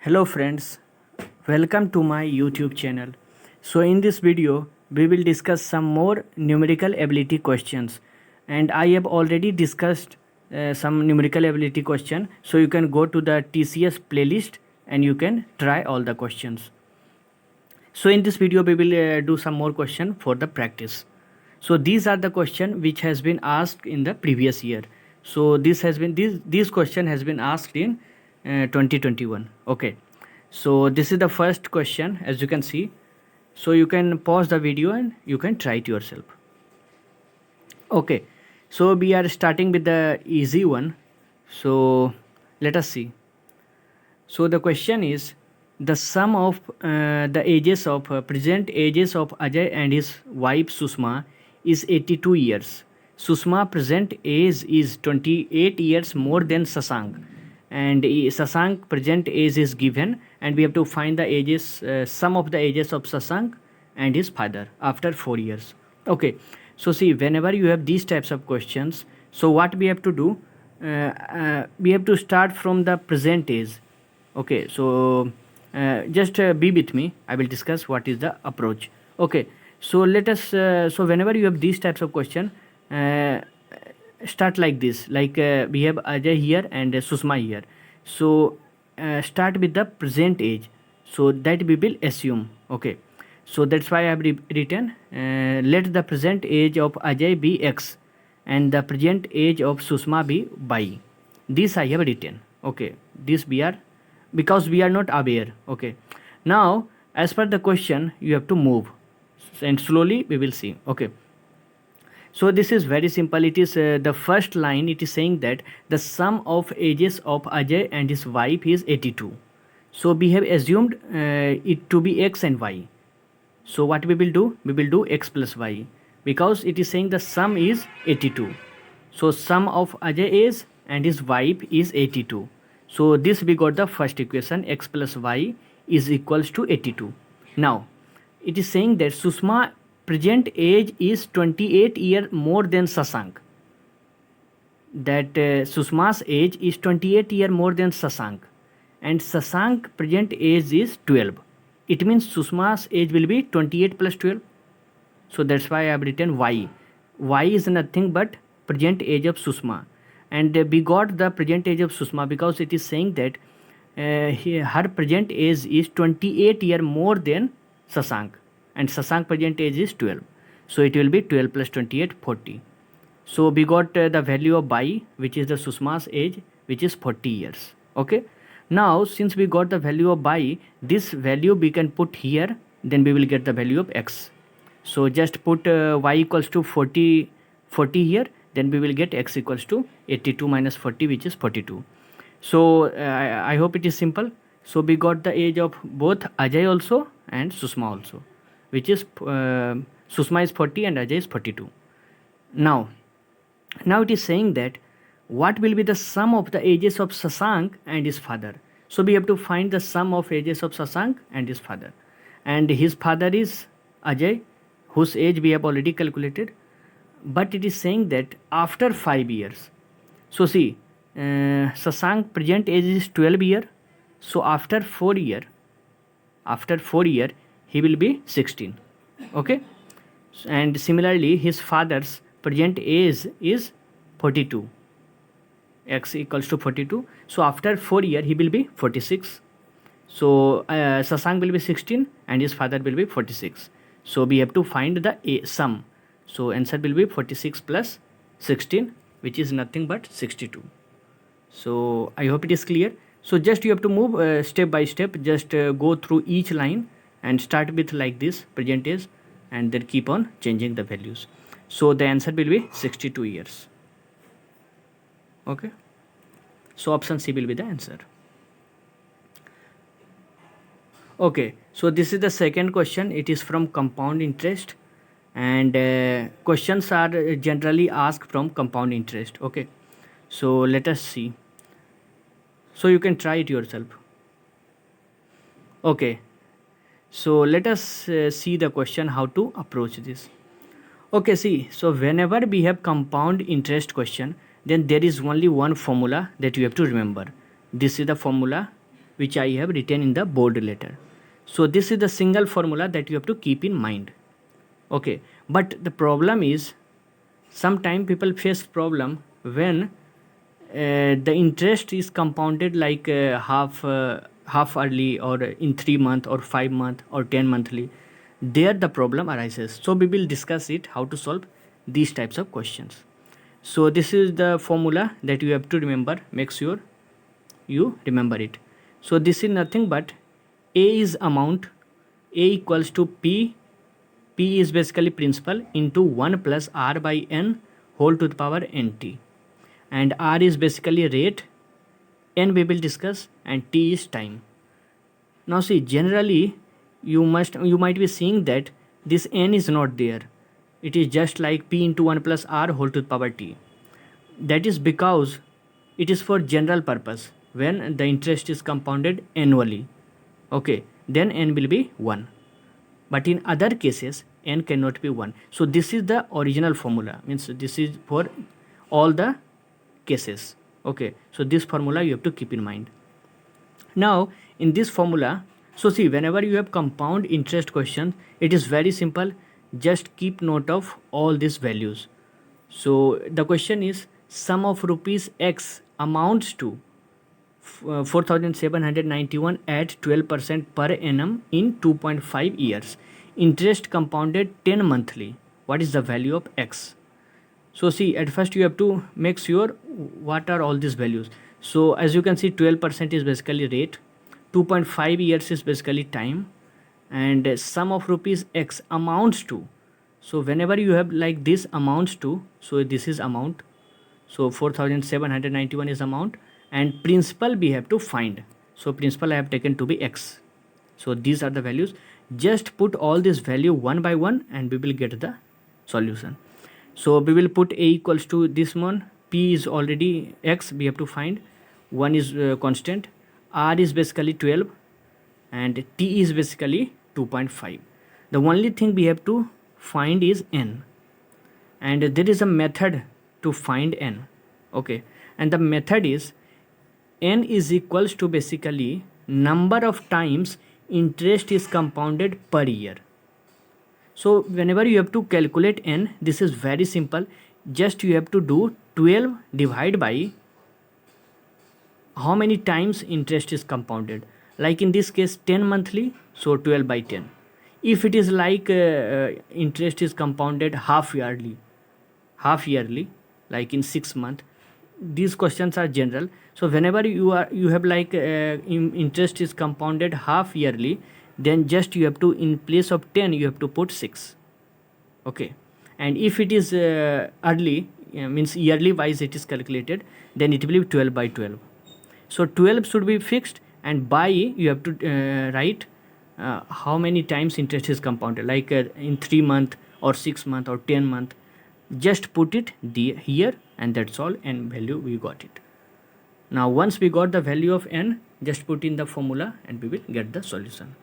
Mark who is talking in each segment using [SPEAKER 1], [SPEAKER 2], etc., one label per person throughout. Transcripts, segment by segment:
[SPEAKER 1] Hello friends, welcome to my YouTube channel. So in this video we will discuss some more numerical ability questions, and I have already discussed some numerical ability question, so you can go to the TCS playlist and you can try all the questions. So in this video we will do some more question for the practice. So these are the question which has been asked in the previous year. So this question has been asked in 2021. Okay, so this is the first question, as you can see. So you can pause the video and you can try it yourself. Okay, so we are starting with the easy one. So let us see. So the question is, the sum of the ages of present ages of Ajay and his wife Susma is 82 years. Susma present age is 28 years more than Sasank, and Sasank present age is given, and we have to find the ages, sum of the ages of Sasank and his father after 4 years. Okay, so see, whenever you have these types of questions, so what we have to do, we have to start from the present age. Okay, so just be with me, I will discuss what is the approach. Okay, so let us so whenever you have these types of question, start like this, like we have Ajay here and Susma here. So start with the present age, so that we will assume. Okay, so that's why I have written let the present age of Ajay be X and the present age of Susma be Y. This I have written. Okay, this we are, because we are not aware. Okay, now as per the question you have to move, and slowly we will see. Okay, so this is very simple. It is the first line, it is saying that the sum of ages of Ajay and his wife is 82. So we have assumed it to be X and Y. So what we will do, we will do X plus Y, because it is saying the sum is 82. So sum of Ajay is and his wife is 82. So this we got the first equation, X plus Y is equals to 82. Now it is saying that Susma present age is 28 year more than Sasank. That Susma's age is 28 year more than Sasank, and Sasank present age is 12. It means Susma's age will be 28 plus 12. So that's why I have written Y. Y is nothing but present age of Susma, and we got the present age of Susma because it is saying that her present age is 28 year more than Sasank, and Sasank present age is 12. So it will be 12 plus 28, 40. So we got the value of Y, which is the Susma's age, which is 40 years. Okay, now since we got the value of Y, this value we can put here, then we will get the value of X. So just put Y equals to 40 here, then we will get X equals to 82 minus 40, which is 42. So I hope it is simple. So we got the age of both Ajay also and Susma also, which is Susma is 40 and Ajay is 42. Now it is saying that what will be the sum of the ages of Sasank and his father. So we have to find the sum of ages of Sasank and his father, and his father is Ajay, whose age we have already calculated, but it is saying that after 5 years. So see, Sasank present age is 12 year, so after 4 year he will be 16. Okay, and similarly his father's present age is 42, X equals to 42. So after 4 year he will be 46. So Sasank will be 16 and his father will be 46. So we have to find the sum. So answer will be 46 plus 16, which is nothing but 62. So I hope it is clear. So just you have to move step by step, just go through each line and start with like this present age, and then keep on changing the values. So the answer will be 62 years. Okay, so option C will be the answer. Okay, so this is the second question. It is from compound interest, and questions are generally asked from compound interest. Okay, so let us see. So you can try it yourself. Okay, so let us see the question, how to approach this. Okay, see, so whenever we have compound interest question, then there is only one formula that you have to remember. This is the formula which I have written in the board letter. So this is the single formula that you have to keep in mind. Okay, but the problem is sometimes people face problem when the interest is compounded like half early, or in 3 month or 5 month or 10 monthly. There the problem arises. So we will discuss it, how to solve these types of questions. So this is the formula that you have to remember. Make sure you remember it. So this is nothing but A is amount, A equals to P is basically principal, into 1 plus R by N whole to the power NT. And R is basically rate, N we will discuss, and T is time. Now see, generally you might be seeing that this N is not there. It is just like P into 1 plus R whole to the power T. That is because it is for general purpose. When the interest is compounded annually, okay, then N will be 1. But in other cases, N cannot be 1. So this is the original formula. Means this is for all the cases. Okay, so this formula you have to keep in mind. Now in this formula, so see, whenever you have compound interest question, it is very simple. Just keep note of all these values. So the question is, sum of rupees X amounts to 4,791 at 12% per annum in 2.5 years. Interest compounded 10 monthly. What is the value of X? So see, at first you have to make sure what are all these values. So as you can see, 12% is basically rate, 2.5 years is basically time, and sum of rupees X amounts to. So whenever you have like this amounts to, so this is amount. So 4,791 is amount, and principal we have to find. So principal I have taken to be X. So these are the values. Just put all this value one by one and we will get the solution. So we will put A equals to this one, P is already X, we have to find, 1 is constant, R is basically 12, and T is basically 2.5. The only thing we have to find is N, and there is a method to find N. Okay, and the method is N is equals to basically number of times interest is compounded per year. So whenever you have to calculate N, this is very simple. Just you have to do 12 divided by how many times interest is compounded. Like in this case 10 monthly, so 12 by 10. If it is like interest is compounded half yearly, like in 6 months, these questions are general. So whenever you have like interest is compounded half yearly, then just you have to, in place of 10 you have to put 6. Okay, and if it is early, means yearly wise it is calculated, then it will be 12 by 12. So 12 should be fixed, and by you have to write how many times interest is compounded, like in 3 month or 6 month or 10 month. Just put it here, and that's all, and value we got it. Now once we got the value of N, just put in the formula and we will get the solution.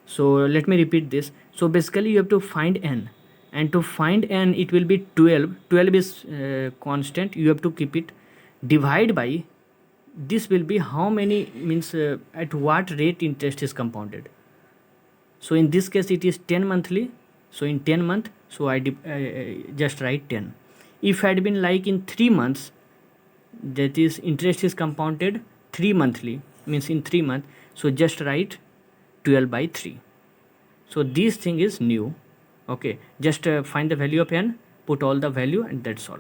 [SPEAKER 1] So let me repeat this. So basically you have to find N, and to find N it will be 12. 12 is constant, you have to keep it, divide by this will be how many, means at what rate interest is compounded. So in this case it is 10 monthly, so in 10 month, so I just write 10. If had been like in 3 months, that is interest is compounded 3 monthly, means in 3 months, so just write 12 by 3. So this thing is new. Okay, just find the value of N, put all the value, and that's all.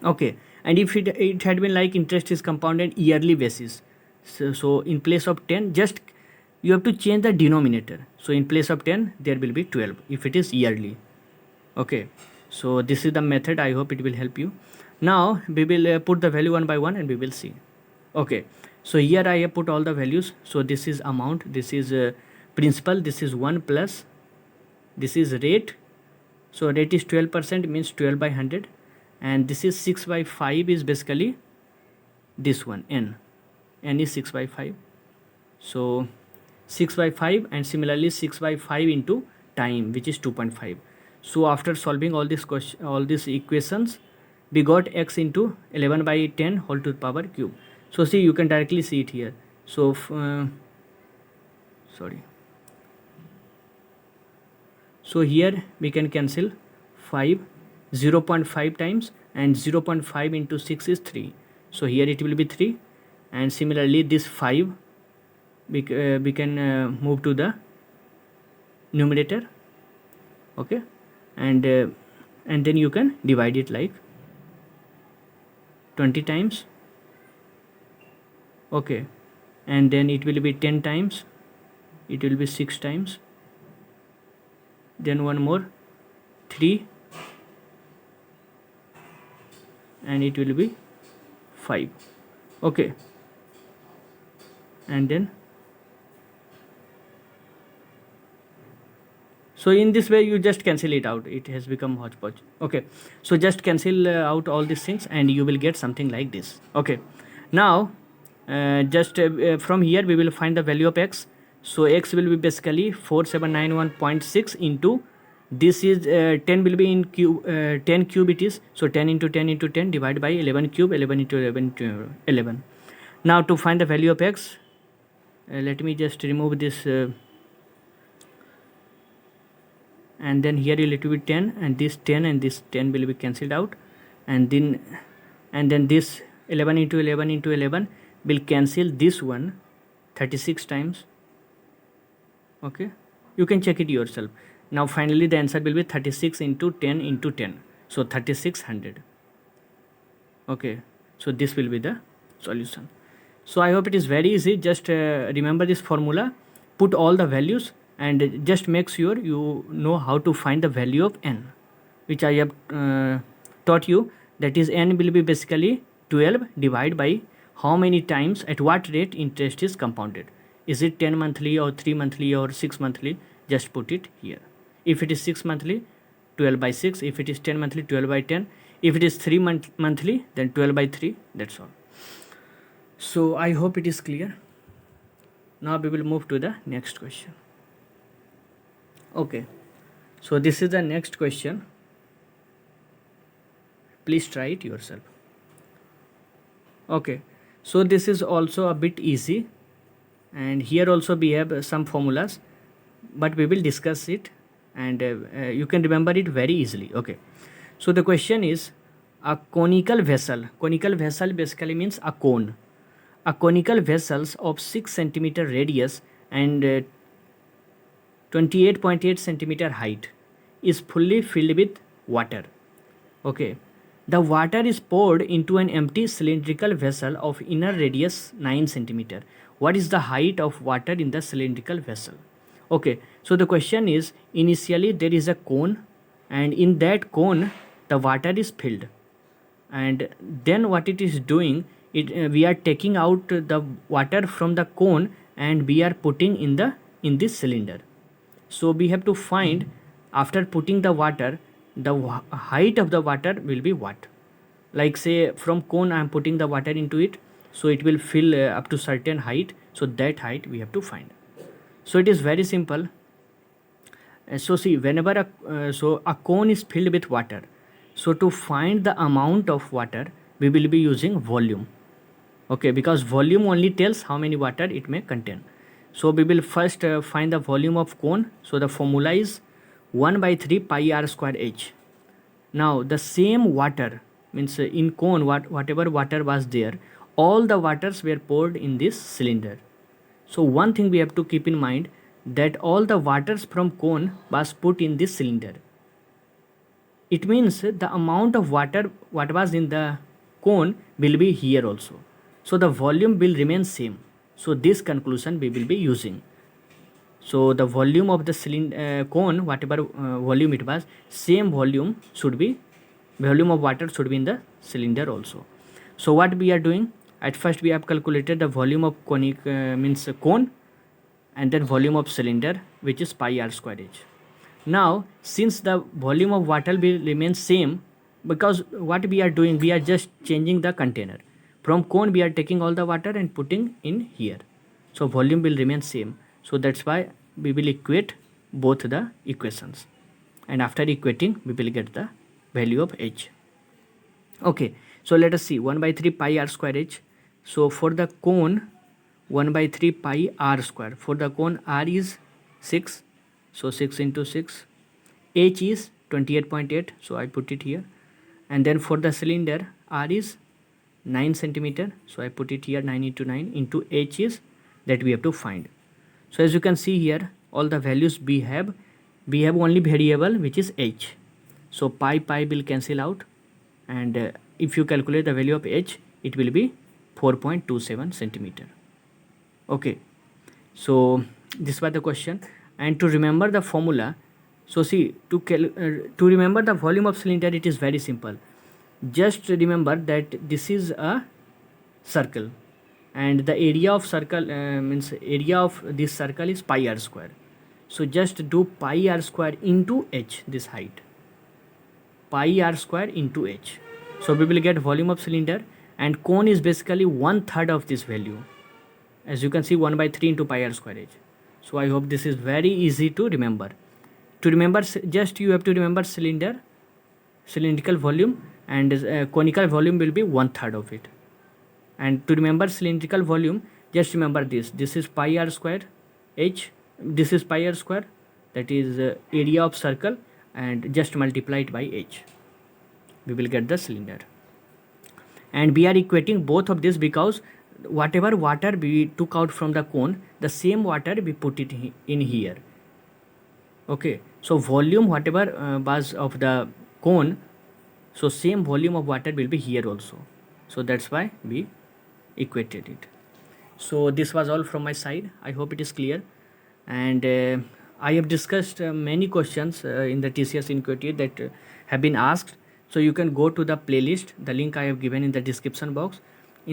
[SPEAKER 1] Okay, and if it had been like interest is compounded yearly basis, so in place of 10, just you have to change the denominator. So in place of 10 there will be 12 if it is yearly. Okay, so this is the method. I hope it will help you. Now we will put the value one by one and we will see. Okay, so here I have put all the values. So this is amount, this is principal, this is 1 plus, this is rate. So rate is 12%, means 12 by 100, and this is 6 by 5 is basically this one, N is 6 by 5. So 6 by 5, and similarly 6 by 5 into time, which is 2.5. So after solving all these equations, we got X into 11 by 10 whole to the power cube. So see, you can directly see it here. So so here we can cancel 5, 0.5 times, and 0.5 into 6 is 3. So here it will be 3, and similarly this 5 we can move to the numerator. Okay, and then you can divide it like 20 times. Okay, and then it will be 10 times, it will be 6 times, then one more 3, and it will be 5. Okay, and then so in this way you just cancel it out, it has become hodgepodge. Okay, so just cancel out all these things and you will get something like this. Okay, now just from here we will find the value of x. So x will be basically 4791.6 into this is 10 will be in cube, 10 cube it is, so 10 into 10 into 10 divided by 11 cube, 11 into 11 into 11. Now to find the value of x, let me just remove this and then here it will be 10, and this 10 and this 10 will be cancelled out, and then this 11 into 11 into 11 will cancel this one 36 times. Okay, you can check it yourself. Now finally the answer will be 36 into 10 into 10, so 3600. Okay, so this will be the solution. So I hope it is very easy. Just remember this formula, put all the values, and just make sure you know how to find the value of n, which I have taught you. That is, n will be basically 12 divided by how many times, at what rate interest is compounded. Is it 10 monthly or 3 monthly or 6 monthly? Just put it here. If it is 6 monthly, 12 by 6. If it is 10 monthly, 12 by 10. If it is 3 monthly, then 12 by 3. That's all. So I hope it is clear. Now we will move to the next question. Okay, so this is the next question. Please try it yourself. Okay, so this is also a bit easy, and here also we have some formulas, but we will discuss it, and you can remember it very easily. Okay, so the question is, a conical vessel basically means a cone. A conical vessels of 6 centimeter radius and 28.8 centimeter height is fully filled with water. Okay, the water is poured into an empty cylindrical vessel of inner radius 9 centimeter. What is the height of water in the cylindrical vessel? Okay, so the question is, initially there is a cone, and in that cone the water is filled, and then what it is doing, we are taking out the water from the cone and we are putting in this cylinder. So we have to find, after putting the water, the height of the water will be what. Like say from cone I am putting the water into it, so it will fill up to certain height, so that height we have to find. So it is very simple. So see, whenever a cone is filled with water, so to find the amount of water we will be using volume. Okay, because volume only tells how many water it may contain. So we will first find the volume of cone. So the formula is 1 by 3 pi r square h. Now the same water, means in cone whatever water was there, all the waters were poured in this cylinder. So one thing we have to keep in mind, that all the waters from cone was put in this cylinder. It means the amount of water what was in the cone will be here also. So the volume will remain same. So this conclusion we will be using. So the volume of the cylinder cone, whatever volume it was, same volume of water should be in the cylinder also. So what we are doing, at first we have calculated the volume of conic means cone, and then volume of cylinder, which is pi r square h. Now since the volume of water will remain same, because what we are doing, we are just changing the container. From cone we are taking all the water and putting in here, so volume will remain same. So that's why we will equate both the equations, and after equating we will get the value of h. Okay, so let us see 1 by 3 pi r square h. So for the cone 1 by 3 pi r square. For the cone r is 6, so 6 into 6. H is 28.8, so I put it here. And then for the cylinder, r is 9 centimeter, so I put it here. 9 into 9 into h is that we have to find. So as you can see here, all the values we have only variable which is h. So pi will cancel out, and if you calculate the value of h, it will be 4.27 centimeter. Okay, so this was the question. And to remember the formula, so see, to remember the volume of cylinder, it is very simple. Just remember that this is a circle, and the area of circle means area of this circle is pi r square. So just do pi r square into h, this height, pi r square into h. So we will get volume of cylinder, and cone is basically 1/3 of this value. As you can see, 1 by 3 into pi r square h. So I hope this is very easy to remember. To remember, just you have to remember cylindrical volume, and conical volume will be 1/3 of it. And to remember cylindrical volume, just remember this. This is pi r square h. This is pi r square, that is area of circle, and just multiply it by h. We will get the cylinder. And we are equating both of this because whatever water we took out from the cone, the same water we put it in here. Okay, so volume whatever was of the cone, so same volume of water will be here also. So that's why we equated it. So this was all from my side. I hope it is clear. And I have discussed many questions in the TCS NQT that have been asked. So you can go to the playlist. The link I have given in the description box.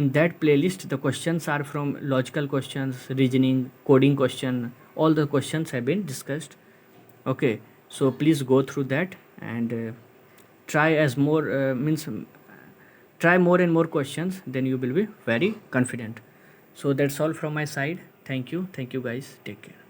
[SPEAKER 1] In that playlist, the questions are from logical questions, reasoning, coding question. All the questions have been discussed. Okay, so please go through that and try more and more questions. Then you will be very confident. So that's all from my side. Thank you guys. Take care.